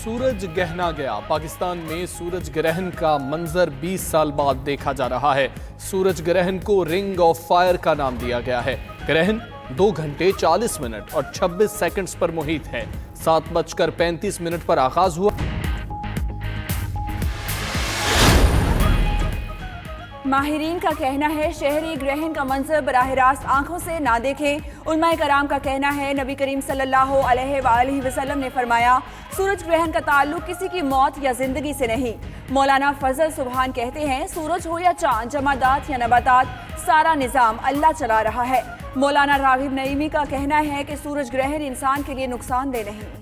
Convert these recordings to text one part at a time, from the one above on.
سورج گہنا گیا۔ پاکستان میں سورج گرہن کا منظر 20 سال بعد دیکھا جا رہا ہے۔ سورج گرہن کو رنگ آف فائر کا نام دیا گیا ہے۔ گرہن 2 گھنٹے 40 منٹ اور 26 سیکنڈز پر محیط ہے۔ 7:35 پر آغاز ہوا۔ ماہرین کا کہنا ہے شہری گرہن کا منظر براہ راست آنکھوں سے نہ دیکھیں۔ علماء کرام کا کہنا ہے نبی کریم صلی اللہ علیہ وآلہ وسلم نے فرمایا سورج گرہن کا تعلق کسی کی موت یا زندگی سے نہیں۔ مولانا فضل سبحان کہتے ہیں سورج ہو یا چاند، جمادات یا نباتات، سارا نظام اللہ چلا رہا ہے۔ مولانا راغب نعیمی کا کہنا ہے کہ سورج گرہن انسان کے لیے نقصان دہ نہیں۔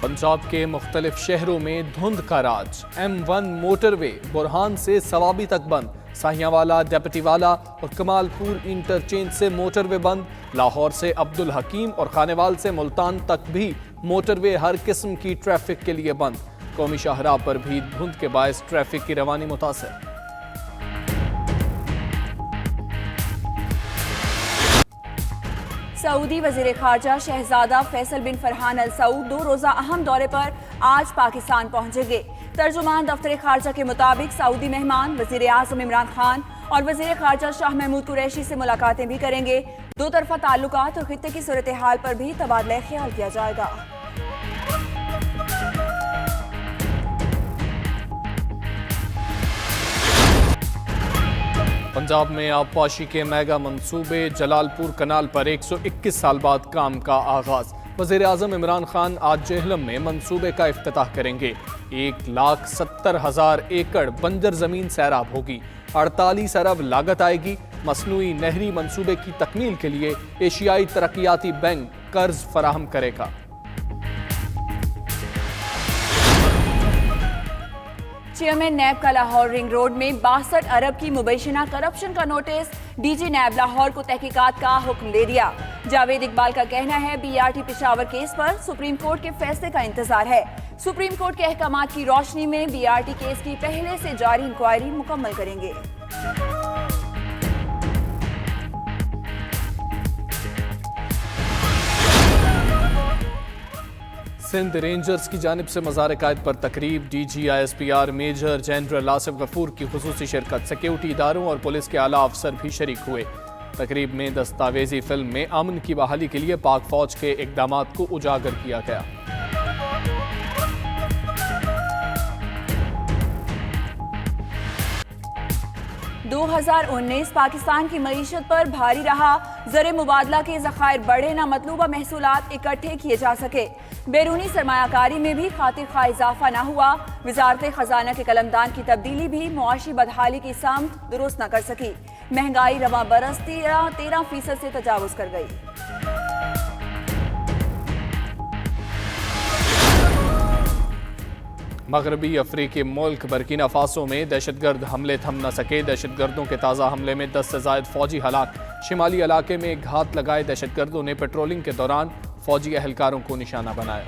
پنجاب کے مختلف شہروں میں دھند کا راج۔ M1 موٹر وے برہان سے سوابی تک بند، ساہیاں والا، ڈیپٹی والا اور کمال پور انٹرچینج سے موٹر وے بند۔ لاہور سے عبدالحکیم اور خانیوال سے ملتان تک بھی موٹر وے ہر قسم کی ٹریفک کے لیے بند۔ قومی شاہراہ پر بھی دھند کے باعث ٹریفک کی روانی متاثر۔ سعودی وزیر خارجہ شہزادہ فیصل بن فرحان ال سعود 2 روزہ اہم دورے پر آج پاکستان پہنچیں گے۔ ترجمان دفتر خارجہ کے مطابق سعودی مہمان وزیر اعظم عمران خان اور وزیر خارجہ شاہ محمود قریشی سے ملاقاتیں بھی کریں گے۔ 2 طرفہ تعلقات اور خطے کی صورتحال پر بھی تبادلہ خیال کیا جائے گا۔ پنجاب میں آبپاشی کے میگا منصوبے، جلال پور کنال پر 121 سال بعد کام کا آغاز۔ وزیر اعظم عمران خان آج جہلم میں منصوبے کا افتتاح کریں گے۔ 1,70,000 ایکڑ بنجر زمین سیراب ہوگی۔ 48 ارب لاگت آئے گی۔ مصنوعی نہری منصوبے کی تکمیل کے لیے ایشیائی ترقیاتی بینک قرض فراہم کرے گا۔ چیئرمین نیب کا لاہور رنگ روڈ میں 62 ارب کی مبینہ کرپشن کا notice, D G NAB Lahore کو تحقیقات کا حکم دے دیا۔ جاوید اقبال کا کہنا ہے BRT پشاور کیس پر سپریم کورٹ کے فیصلے کا انتظار ہے۔ سپریم کورٹ کے احکامات کی روشنی میں BRT کیس کی پہلے سے جاری انکوائری مکمل کریں گے۔ سندھ رینجرز کی جانب سے مزار قائد پر تقریب، DG ISPR major general Asif Ghafoor کی خصوصی شرکت، سیکیورٹی اداروں اور پولیس کے اعلیٰ افسر بھی شریک ہوئے۔ تقریب میں دستاویزی فلم میں امن کی بحالی کے لیے پاک فوج کے اقدامات کو اجاگر کیا گیا۔ دو 2019 پاکستان کی معیشت پر بھاری رہا۔ زر مبادلہ کے ذخائر بڑھے نہ مطلوبہ محصولات اکٹھے کیے جا سکے۔ بیرونی سرمایہ کاری میں بھی خاطر خواہ اضافہ نہ ہوا۔ وزارت خزانہ کے قلمدان کی تبدیلی بھی معاشی بدحالی کی سمت درست نہ کر سکی۔ مہنگائی رواں برس 13% سے تجاوز کر گئی۔ مغربی افریقی ملک برکینا فاسو میں دہشت گرد حملے تھم نہ سکے۔ دہشت گردوں کے تازہ حملے میں 10 سے زائد فوجی ہلاک۔ شمالی علاقے میں گھات لگائے دہشت گردوں نے پیٹرولنگ کے دوران فوجی اہلکاروں کو نشانہ بنایا۔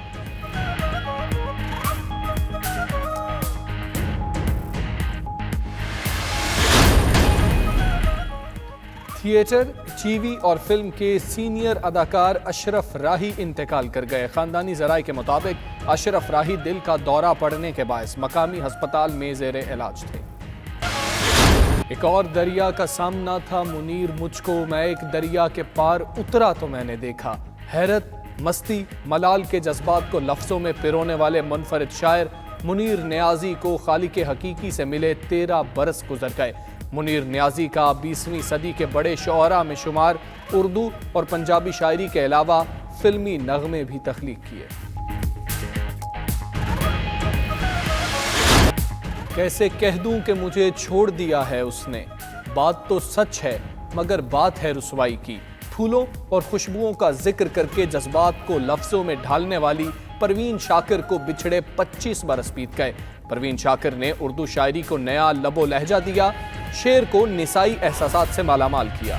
تھیٹر، ٹی وی اور فلم کے سینئر اداکار اشرف راہی انتقال کر گئے۔ خاندانی ذرائع کے مطابق اشرف راہی دل کا دورہ پڑنے کے باعث مقامی ہسپتال میں زیر علاج تھے۔ ایک اور دریا کا سامنا تھا منیر مجھ کو، میں ایک دریا کے پار اترا تو میں نے دیکھا۔ حیرت، مستی، ملال کے جذبات کو لفظوں میں پرونے والے منفرد شاعر منیر نیازی کو خالق حقیقی سے ملے 13 برس گزر گئے۔ منیر نیازی کا 20ویں صدی کے بڑے شعراء میں شمار، اردو اور پنجابی شاعری کے علاوہ فلمی نغمے بھی تخلیق کیے۔ کیسے کہہ دوں کہ مجھے چھوڑ دیا ہے اس نے، بات تو سچ ہے مگر بات ہے رسوائی کی۔ پھولوں اور خوشبوؤں کا ذکر کر کے جذبات کو لفظوں میں ڈھالنے والی پروین شاکر کو بچھڑے 25 برس بیت گئے۔ پروین شاکر نے اردو شاعری کو نیا لب و لہجہ دیا، شعر کو نسائی احساسات سے مالا مال کیا۔